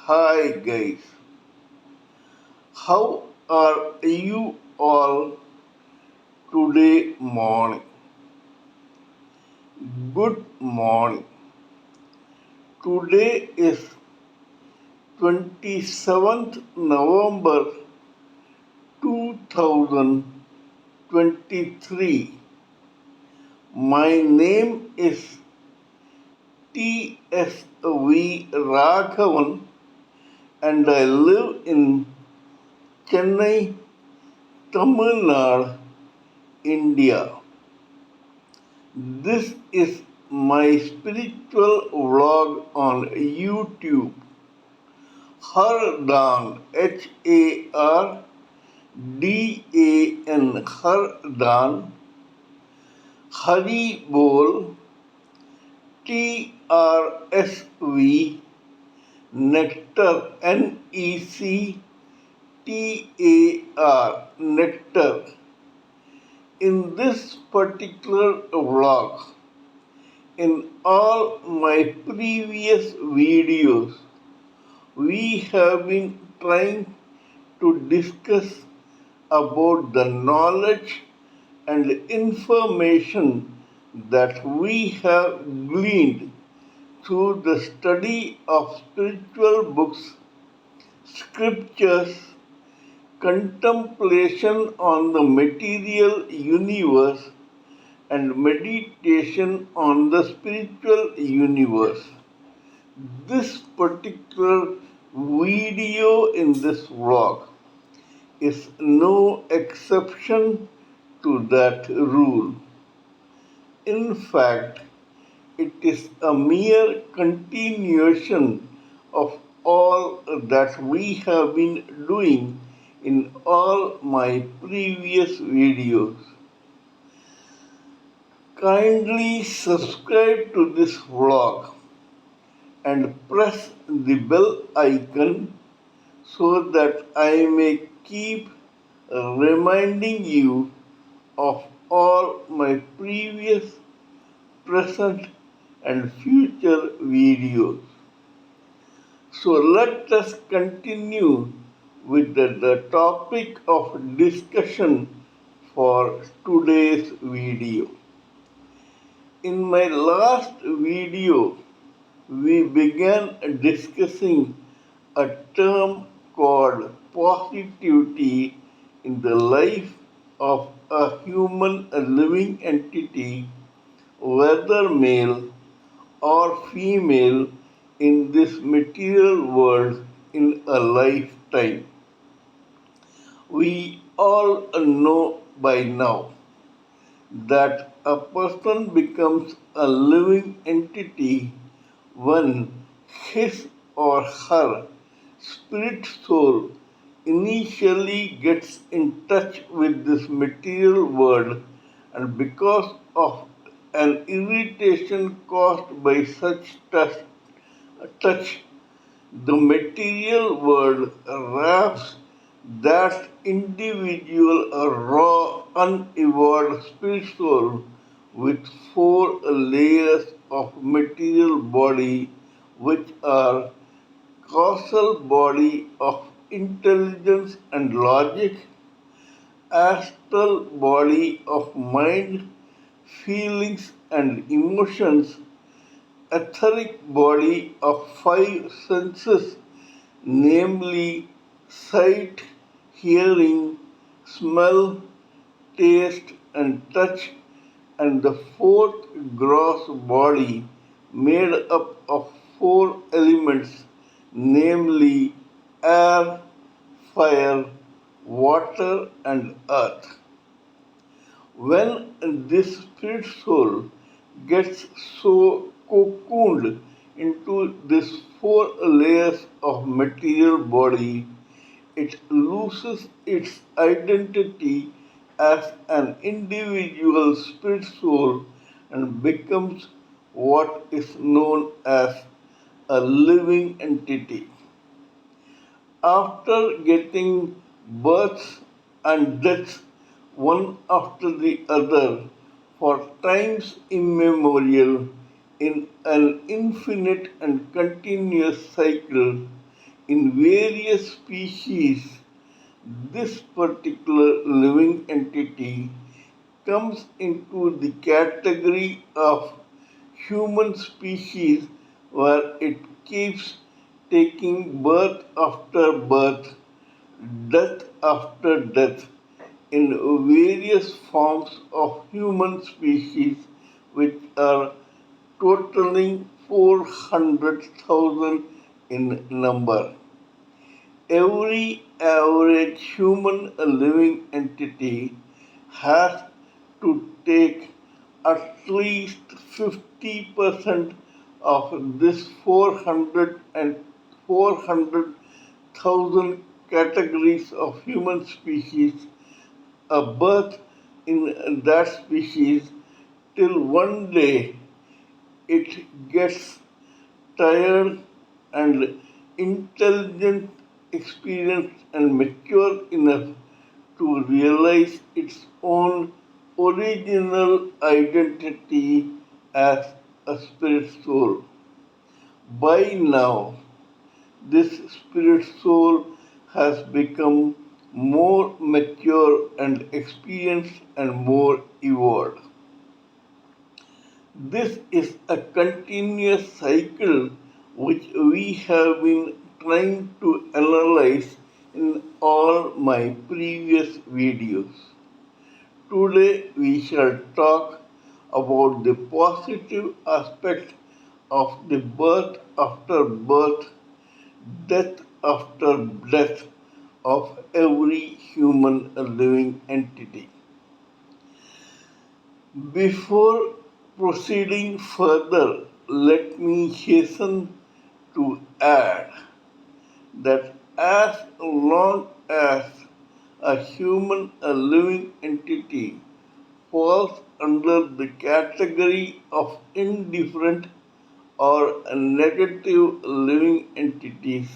Hi guys, how are you all today morning? Good morning. Today is 27th November 2023. My name is TSV Raghavan and I live in Chennai, Tamil Nadu, India. This is my spiritual vlog on YouTube. HARDAN, HARDAN, HARDAN, Haribol, TRSV, Nectar, NECTAR, Nectar. In this particular vlog, in all my previous videos, we have been trying to discuss about the knowledge and information that we have gleaned through the study of spiritual books, scriptures, contemplation on the material universe, and meditation on the spiritual universe. This particular video in this vlog is no exception to that rule. In fact, it is a mere continuation of all that we have been doing in all my previous videos. Kindly subscribe to this vlog and press the bell icon so that I may keep reminding you of all my previous, present, and future videos. So let us continue with the topic of discussion for today's video. In my last video, we began discussing a term called positivity in the life of a human living entity, whether male or female, in this material world in a lifetime. We all know by now that a person becomes a living entity when his or her spirit soul initially gets in touch with this material world, and because of an irritation caused by such touch, the material world wraps that individual raw, unevolved spirit soul with four layers of material body, which are causal body of intelligence and logic, astral body of mind, feelings and emotions, etheric body of five senses, namely sight, hearing, smell, taste, and touch, and the fourth gross body made up of four elements, namely air, fire, water, and earth. When this spirit soul gets so cocooned into these four layers of material body, it loses its identity as an individual spirit soul and becomes what is known as a living entity. After getting births and deaths one after the other for times immemorial in an infinite and continuous cycle, In various species, this particular living entity comes into the category of human species where it keeps taking birth after birth, death after death in various forms of human species, which are totaling 400,000 in number. Every average human living entity has to take at least 50% of this 400,000 categories of human species, a birth in that species, till one day it gets tired and intelligent, experienced, and mature enough to realize its own original identity as a spirit soul. By now, this spirit soul has become more mature and experienced and more evolved. This is a continuous cycle which we have been trying to analyze in all my previous videos. Today we shall talk about the positive aspect of the birth after birth, death after death of every human living entity. Before proceeding further, let me hasten to add that as long as a human, a living entity, falls under the category of indifferent or negative living entities,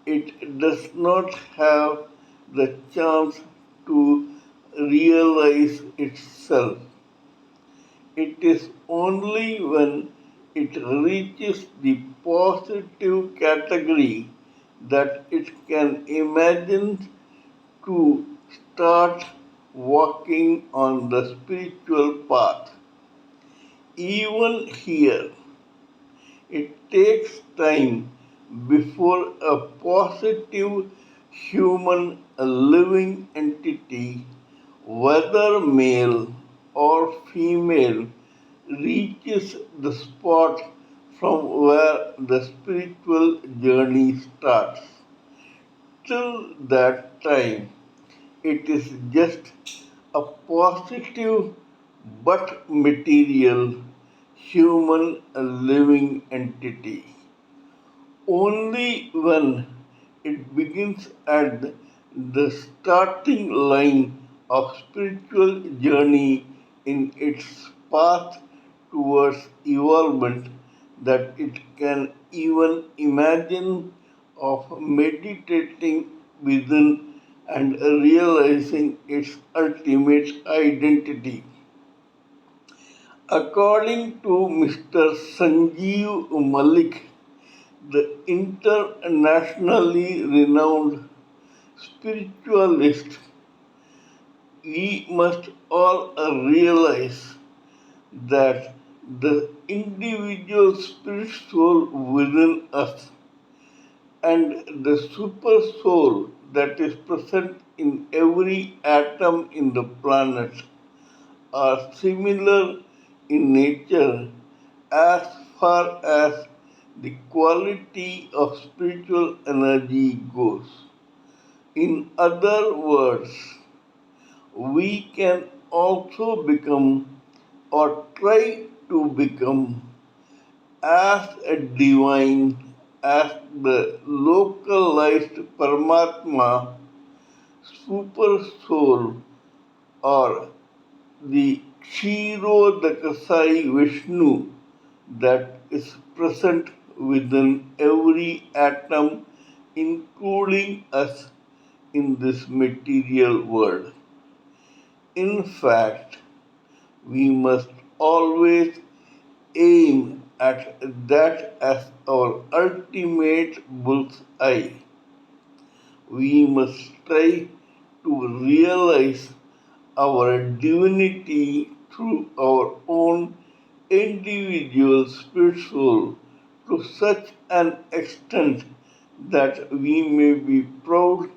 it does not have the chance to realize itself. It is only when it reaches the positive category that it can imagine to start walking on the spiritual path. Even here, it takes time before a positive human living entity, whether male or female, reaches the spot from where the spiritual journey starts. Till that time, it is just a positive but material human living entity. Only when it begins at the starting line of spiritual journey in its path towards evolvement that it can even imagine of meditating within and realizing its ultimate identity. According to Mr. Sanjeev Malik, the internationally renowned spiritualist, we must all realize that the individual spirit soul within us and the super soul that is present in every atom in the planet are similar in nature as far as the quality of spiritual energy goes. In other words, we can also become or try to become as divine as the localized Paramatma, super soul, or the Kshirodakasai Vishnu that is present within every atom, including us in this material world. In fact, we must always aim at that as our ultimate bullseye. We must try to realize our divinity through our own individual spirit soul to such an extent that we may be proud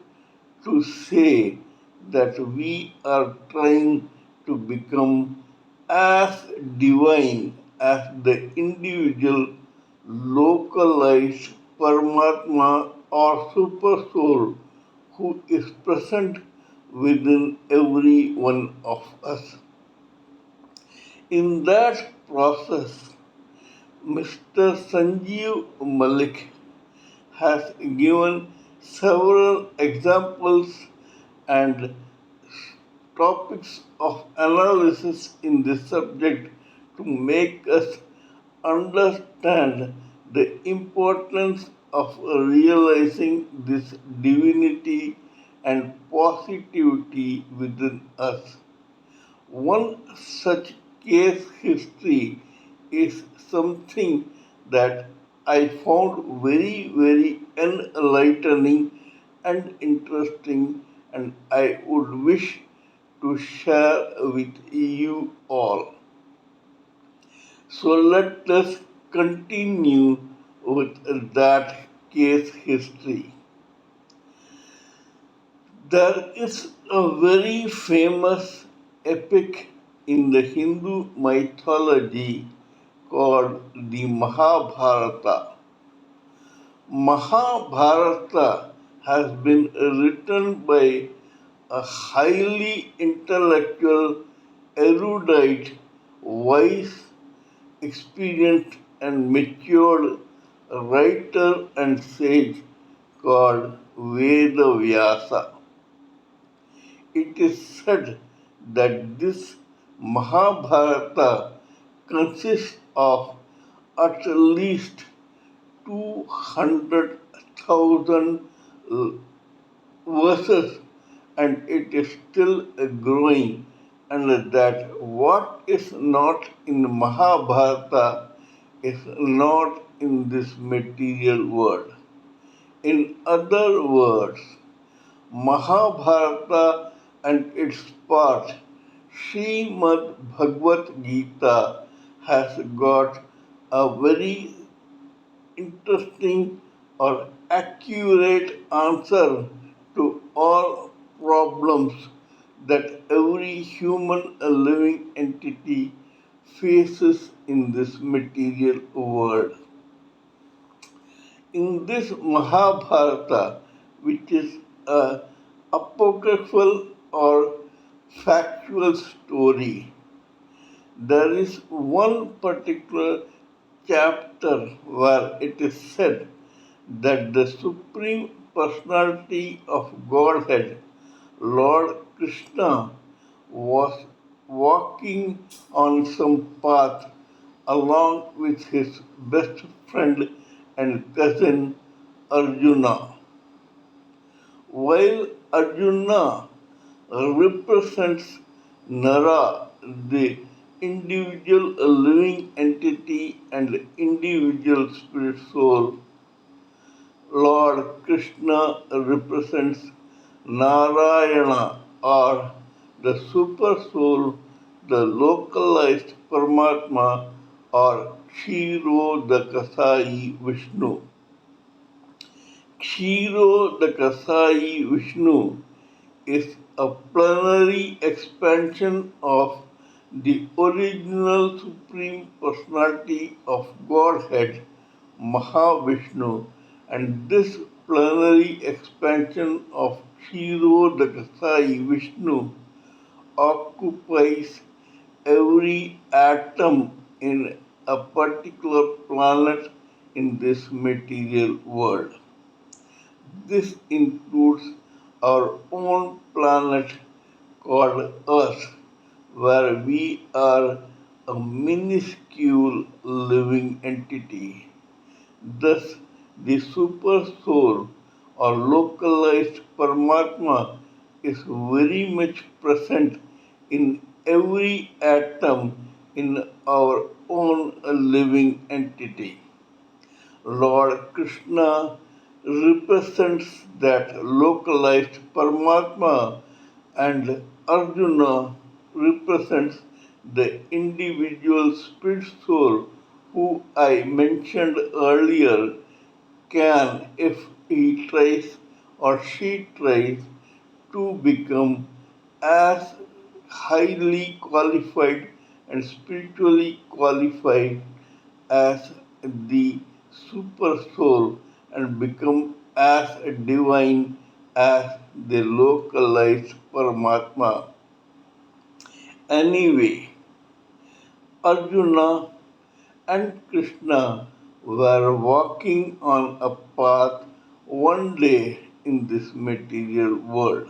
to say that we are trying to become as divine as the individual localized Paramatma or Super Soul who is present within every one of us. In that process, Mr. Sanjeev Malik has given several examples and topics of analysis in this subject to make us understand the importance of realizing this divinity and positivity within us. One such case history is something that I found very enlightening and interesting, and I would wish to share with you all. So let us continue with that case history. There is a very famous epic in the Hindu mythology called the Mahabharata. Mahabharata has been written by a highly intellectual, erudite, wise, experienced, and matured writer and sage called Vedavyasa. It is said that this Mahabharata consists of at least 200,000 verses, and it is still growing, and that what is not in Mahabharata is not in this material world. In other words, Mahabharata and its part, Srimad Bhagavad Gita, has got a very interesting or accurate answer to all problems that every human living entity faces in this material world. In this Mahabharata, which is a apocryphal or factual story, there is one particular chapter where it is said that the Supreme Personality of Godhead, Lord Krishna, was walking on some path along with his best friend and cousin Arjuna. While Arjuna represents Nara, the individual living entity and individual spirit soul, Lord Krishna represents Narayana or the super soul, the localized Paramatma or Kshiro the Kasai Vishnu. Kshiro the Kasai Vishnu is a plenary expansion of the original Supreme Personality of Godhead, Mahavishnu, and this plenary expansion of Kshiro the Kasai Vishnu occupies every atom in a particular planet in this material world. This includes our own planet called Earth, where we are a minuscule living entity. Thus, the super soul or localized Paramatma is very much present in every atom in our upon a living entity. Lord Krishna represents that localized Paramatma and Arjuna represents the individual spirit soul who I mentioned earlier can, if he tries or she tries, to become as highly qualified and spiritually qualified as the super soul and become as divine as the localized Paramatma. Anyway, Arjuna and Krishna were walking on a path one day in this material world.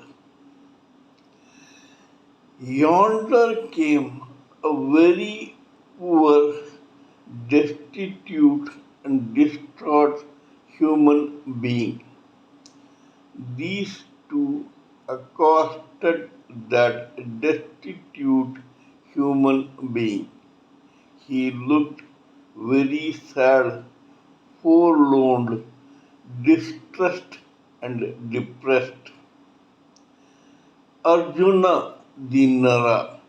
Yonder came a very poor, destitute, and distraught human being. These two accosted that destitute human being. He looked very sad, forlorn, distressed, and depressed. Arjuna the Nara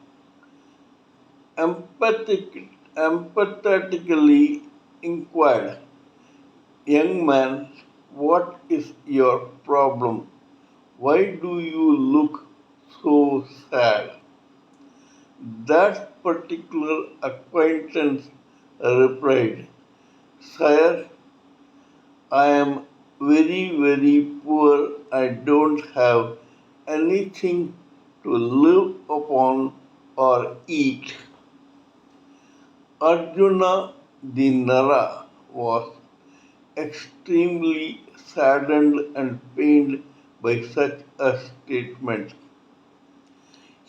empathetically inquired, "Young man, what is your problem? Why do you look so sad?" That particular acquaintance replied, "Sire, I am very poor. I don't have anything to live upon or eat." Arjuna the Nara was extremely saddened and pained by such a statement.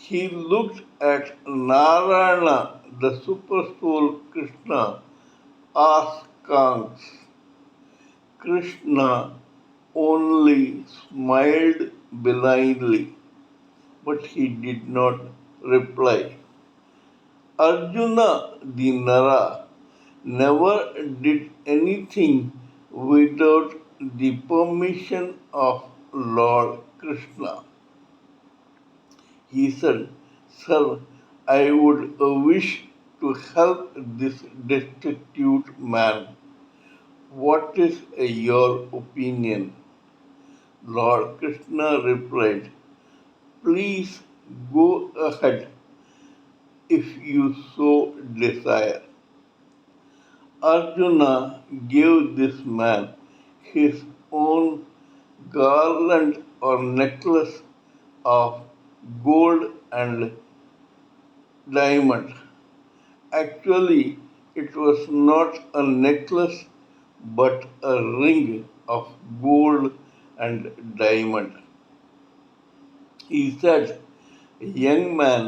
He looked at Narayana, the super soul Krishna, askance. Krishna only smiled benignly, but he did not reply. Arjuna the Nara never did anything without the permission of Lord Krishna. He said, "Sir, I would wish to help this destitute man. What is your opinion?" Lord Krishna replied, "Please go ahead if you so desire." Arjuna gave this man his own garland or necklace of gold and diamond. Actually, it was not a necklace but a ring of gold and diamond. He said, "Young man,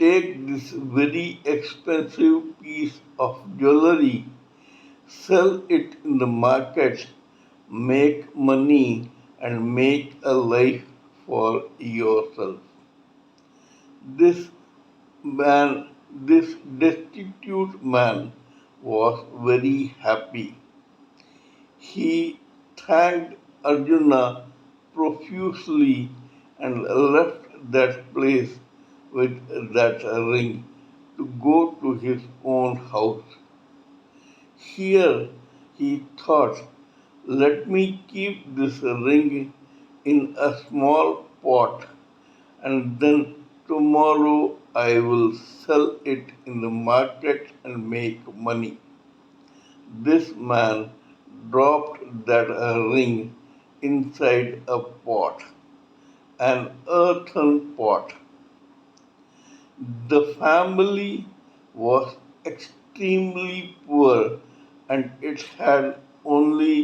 take this very expensive piece of jewelry, sell it in the market, make money, and make a life for yourself." This this destitute man was very happy. He thanked Arjuna profusely and left that place with that ring to go to his own house. Here he thought, "Let me keep this ring in a small pot, and then tomorrow I will sell it in the market and make money." This man dropped that ring inside a pot, an earthen pot. The family was extremely poor and it had only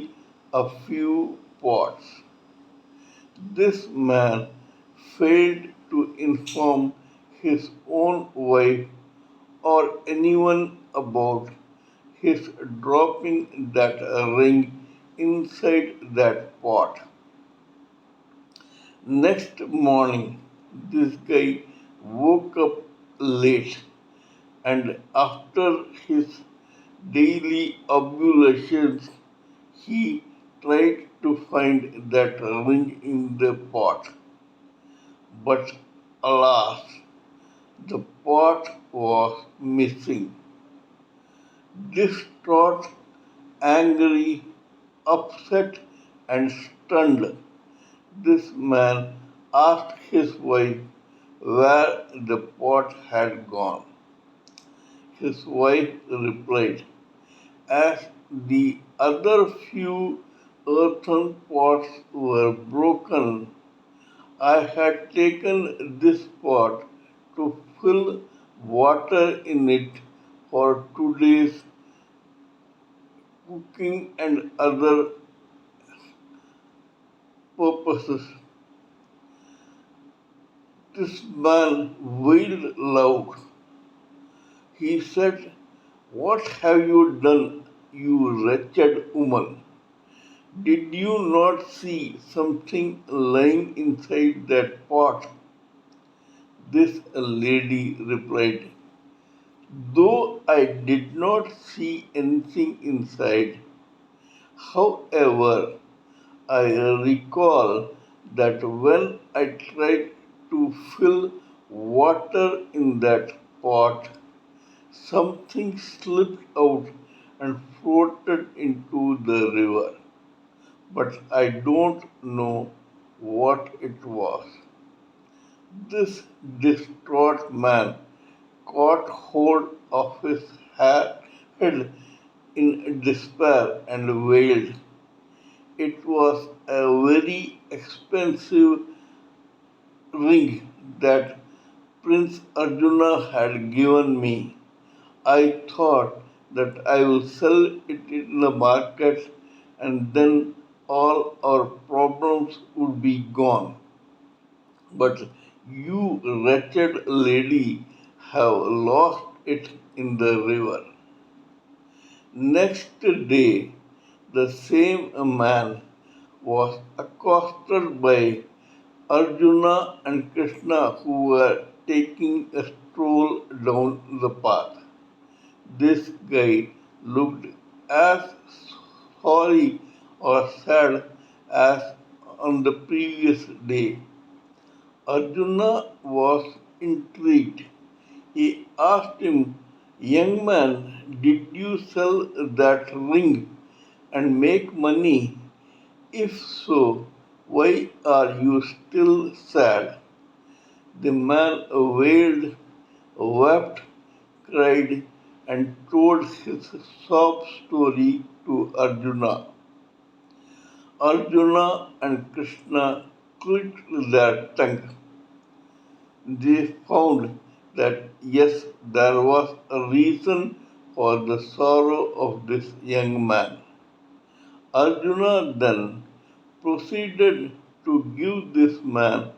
a few pots. This man failed to inform his own wife or anyone about his dropping that ring inside that pot. Next morning, this guy woke up late, and after his daily ablutions, he tried to find that ring in the pot. But alas, the pot was missing. Distraught, angry, upset, and stunned, this man asked his wife where the pot had gone. His wife replied, as the other few earthen pots were broken, I had taken this pot to fill water in it for today's cooking and other purposes. This man wailed loud. He said, what have you done, you wretched woman? Did you not see something lying inside that pot? This lady replied, though I did not see anything inside, however, I recall that when I tried to fill water in that pot, something slipped out and floated into the river, but I don't know what it was. This distraught man caught hold of his head in despair and wailed. It was a very expensive ring that Prince Arjuna had given me. I thought that I will sell it in the market and then all our problems would be gone. But you wretched lady have lost it in the river. Next day, the same man was accosted by Arjuna and Krishna who were taking a stroll down the path. This guy looked as sorry or sad as on the previous day. Arjuna was intrigued. He asked him, young man, did you sell that ring and make money? If so, why are you still sad? The man wailed, wept, cried, and told his sob story to Arjuna. Arjuna and Krishna clicked their tongue. They found that yes, there was a reason for the sorrow of this young man. Arjuna then proceeded to give this man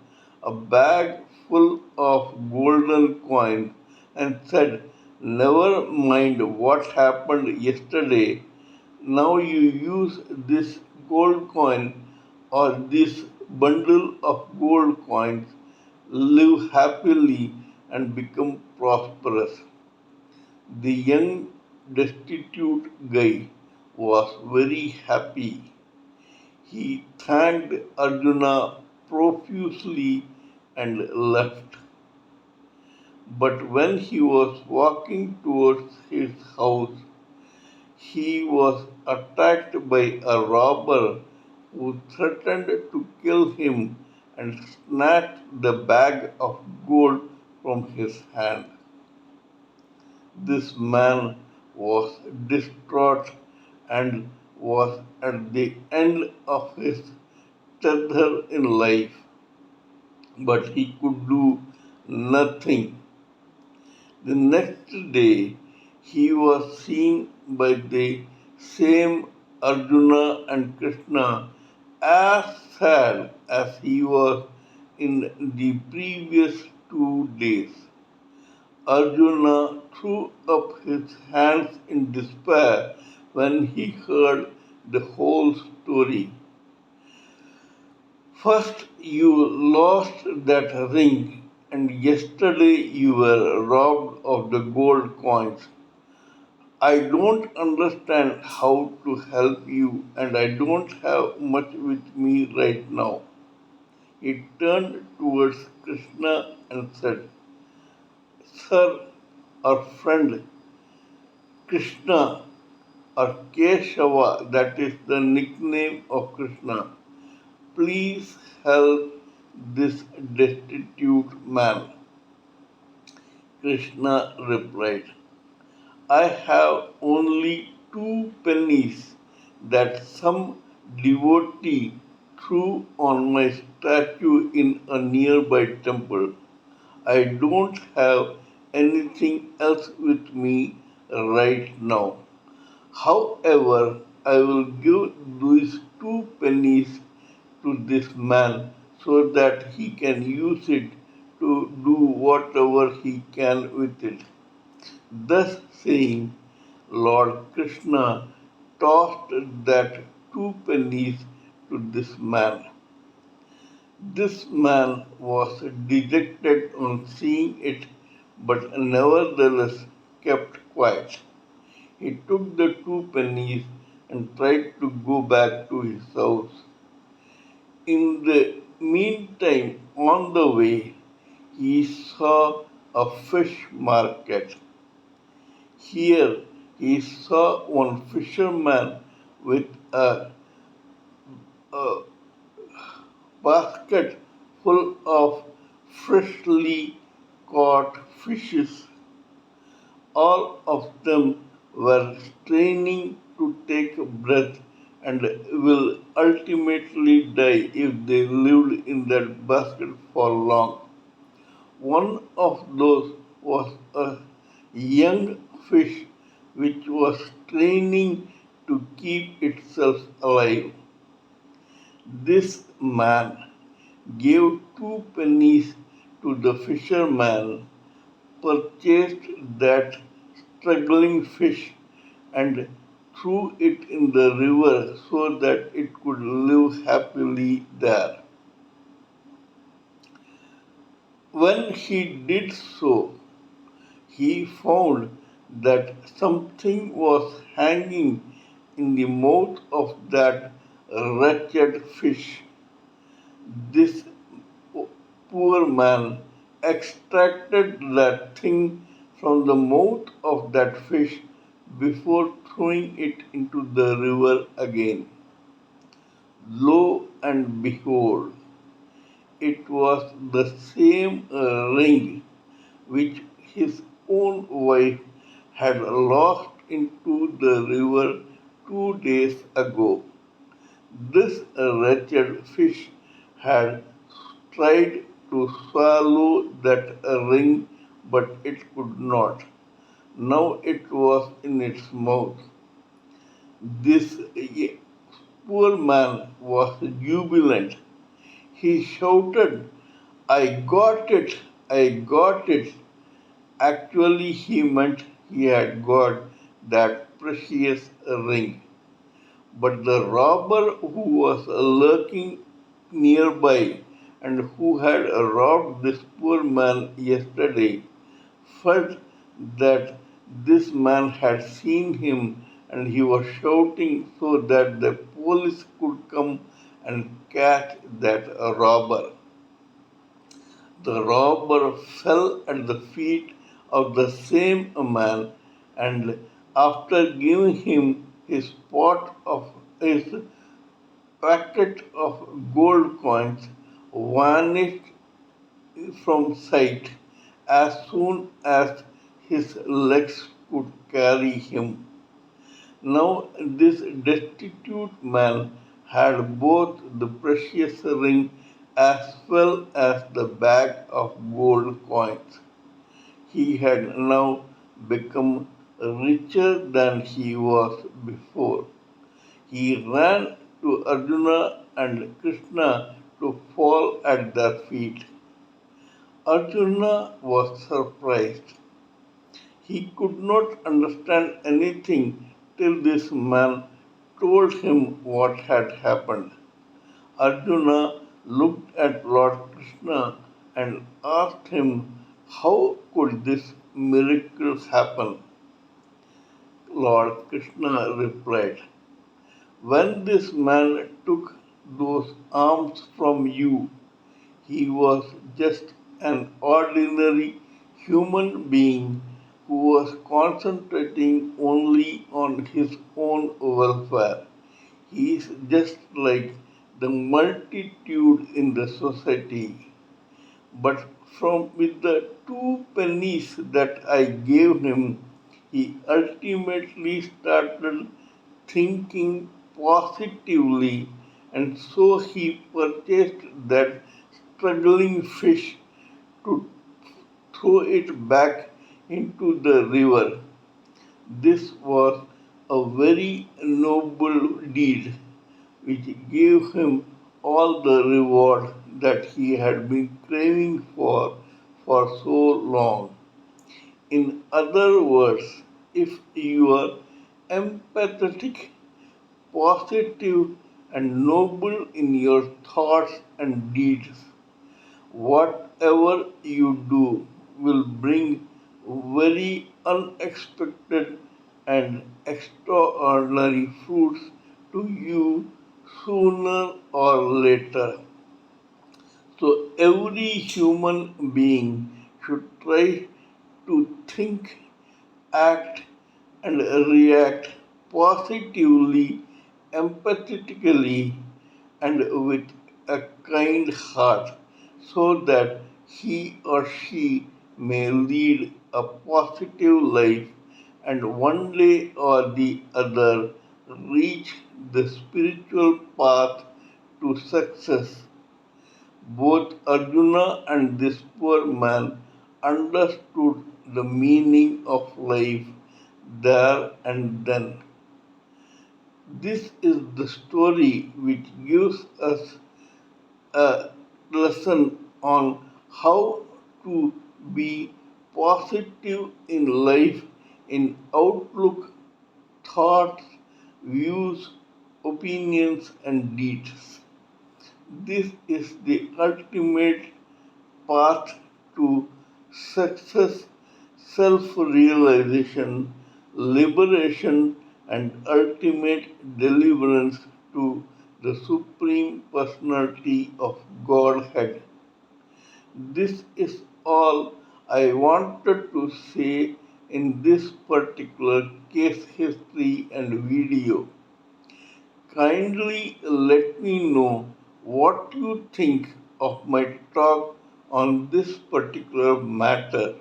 a bag full of golden coins and said, never mind what happened yesterday. Now you use this gold coin or this bundle of gold coins, live happily and become prosperous. The young destitute guy was very happy. He thanked Arjuna profusely and left. But when he was walking towards his house, he was attacked by a robber who threatened to kill him and snatched the bag of gold from his hand. This man was distraught and was at the end of his tether in life, but he could do nothing. The next day, he was seen by the same Arjuna and Krishna as sad as he was in the previous 2 days. Arjuna threw up his hands in despair when he heard the whole story. First, you lost that ring, and yesterday you were robbed of the gold coins. I don't understand how to help you, and I don't have much with me right now. He turned towards Krishna and said, Sir, our friend Krishna or Keshava, that is the nickname of Krishna, please help this destitute man. Krishna replied, I have only 2 pennies that some devotee threw on my statue in a nearby temple. I don't have anything else with me right now. However, I will give these 2 pennies to this man so that he can use it to do whatever he can with it. Thus saying, Lord Krishna tossed that 2 pennies to this man. This man was dejected on seeing it, but nevertheless kept quiet. He took the 2 pennies and tried to go back to his house. In the meantime, on the way, he saw a fish market. Here he saw one fisherman with a basket full of freshly caught fishes. All of them were straining to take breath and will ultimately die if they lived in that basket for long. One of those was a young fish which was straining to keep itself alive. This man gave 2 pennies to the fisherman, purchased that struggling fish, and threw it in the river so that it could live happily there. When he did so, he found that something was hanging in the mouth of that wretched fish. This poor man extracted that thing from the mouth of that fish before throwing it into the river again. Lo and behold, it was the same ring which his own wife had lost into the river 2 days ago. This wretched fish had tried to swallow that ring, but it could not. Now it was in its mouth. This poor man was jubilant. He shouted, I got it! I got it! Actually, he meant he had got that precious ring. But the robber who was lurking nearby and who had robbed this poor man yesterday felt that this man had seen him and he was shouting so that the police could come and catch that robber. The robber fell at the feet of the same man, and after giving him his packet of gold coins, vanished from sight as soon as his legs could carry him. Now this destitute man had both the precious ring as well as the bag of gold coins. He had now become richer than he was before. He ran to Arjuna and Krishna to fall at their feet. Arjuna was surprised. He could not understand anything till this man told him what had happened. Arjuna looked at Lord Krishna and asked him, how could this miracle happen? Lord Krishna replied, when this man took those alms from you, he was just an ordinary human being who was concentrating only on his own welfare. He is just like the multitude in the society. But from with the 2 pennies that I gave him, he ultimately started thinking positively, and so he purchased that struggling fish to throw it back into the river. This was a very noble deed which gave him all the reward that he had been craving for so long. In other words, if you are empathetic, positive, and noble in your thoughts and deeds, whatever you do will bring very unexpected and extraordinary fruits to you sooner or later. So every human being should try to think, act, and react positively, empathetically, and with a kind heart so that he or she may lead a positive life and one day or the other reach the spiritual path to success. Both Arjuna and this poor man understood the meaning of life there and then. This is the story which gives us a lesson on how to be positive in life, in outlook, thoughts, views, opinions, and deeds. This is the ultimate path to success, self realization, liberation, and ultimate deliverance to the Supreme Personality of Godhead. This is all I wanted to say in this particular case history and video. Kindly let me know what you think of my talk on this particular matter.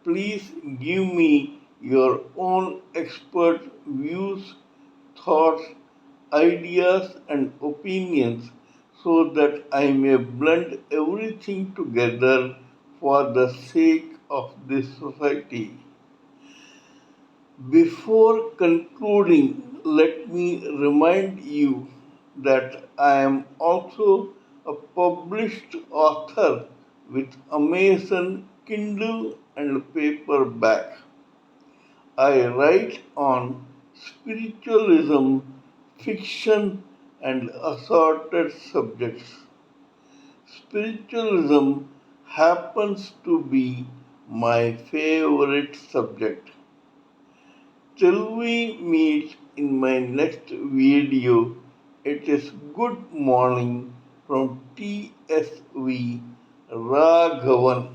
Please give me your own expert views, thoughts, ideas, and opinions so that I may blend everything together for the sake of this society. Before concluding, let me remind you that I am also a published author with Amazon Kindle and paperback. I write on spiritualism, fiction, and assorted subjects. Spiritualism happens to be my favorite subject. Till we meet in my next video, it is good morning from TSV Raghavan.